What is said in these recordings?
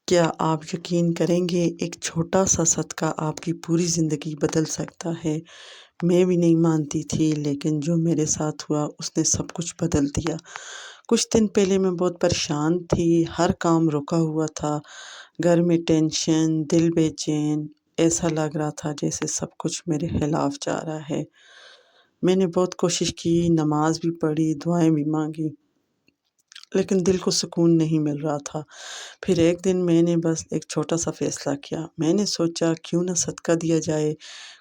کیا آپ یقین کریں گے ایک چھوٹا سا صدقہ آپ کی پوری زندگی بدل سکتا ہے؟ میں بھی نہیں مانتی تھی، لیکن جو میرے ساتھ ہوا اس نے سب کچھ بدل دیا۔ کچھ دن پہلے میں بہت پریشان تھی، ہر کام رکا ہوا تھا، گھر میں ٹینشن، دل بے چین، ایسا لگ رہا تھا جیسے سب کچھ میرے خلاف جا رہا ہے۔ میں نے بہت کوشش کی، نماز بھی پڑھی، دعائیں بھی مانگی، لیکن دل کو سکون نہیں مل رہا تھا۔ پھر ایک دن میں نے بس ایک چھوٹا سا فیصلہ کیا۔ میں نے سوچا کیوں نہ صدقہ دیا جائے۔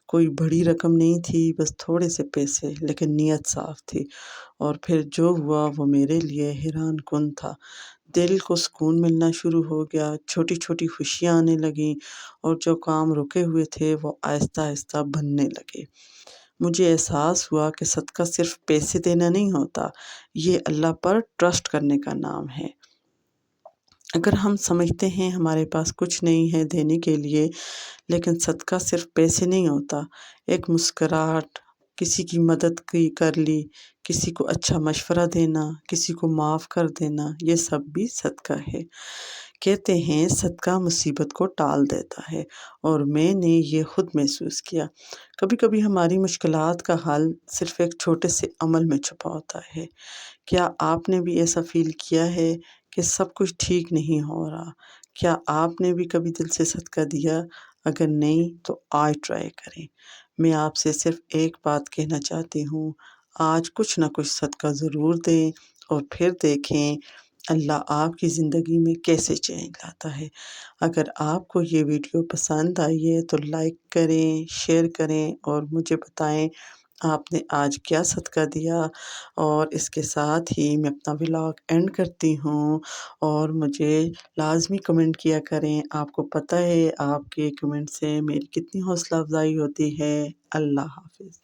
کوئی بڑی رقم نہیں تھی، بس تھوڑے سے پیسے، لیکن نیت صاف تھی۔ اور پھر جو ہوا وہ میرے لیے حیران کن تھا۔ دل کو سکون ملنا شروع ہو گیا، چھوٹی چھوٹی خوشیاں آنے لگیں، اور جو کام رکے ہوئے تھے وہ آہستہ آہستہ بننے لگے۔ مجھے احساس ہوا کہ صدقہ صرف پیسے دینا نہیں ہوتا، یہ اللہ پر ٹرسٹ کرنے کا نام ہے۔ اگر ہم سمجھتے ہیں ہمارے پاس کچھ نہیں ہے دینے کے لیے، لیکن صدقہ صرف پیسے نہیں ہوتا، ایک مسکراہٹ، کسی کی مدد کر لی، کسی کو اچھا مشورہ دینا، کسی کو معاف کر دینا، یہ سب بھی صدقہ ہے۔ کہتے ہیں صدقہ مصیبت کو ٹال دیتا ہے، اور میں نے یہ خود محسوس کیا۔ کبھی کبھی ہماری مشکلات کا حل صرف ایک چھوٹے سے عمل میں چھپا ہوتا ہے۔ کیا آپ نے بھی ایسا فیل کیا ہے کہ سب کچھ ٹھیک نہیں ہو رہا؟ کیا آپ نے بھی کبھی دل سے صدقہ دیا؟ اگر نہیں تو آج ٹرائی کریں۔ میں آپ سے صرف ایک بات کہنا چاہتی ہوں، آج کچھ نہ کچھ صدقہ ضرور دیں، اور پھر دیکھیں اللہ آپ کی زندگی میں کیسے چینج لاتا ہے۔ اگر آپ کو یہ ویڈیو پسند آئی ہے تو لائک کریں، شیئر کریں، اور مجھے بتائیں آپ نے آج کیا صدقہ دیا۔ اور اس کے ساتھ ہی میں اپنا ولاگ اینڈ کرتی ہوں، اور مجھے لازمی کمنٹ کیا کریں۔ آپ کو پتہ ہے آپ کے کمنٹ سے میری کتنی حوصلہ افزائی ہوتی ہے۔ اللہ حافظ۔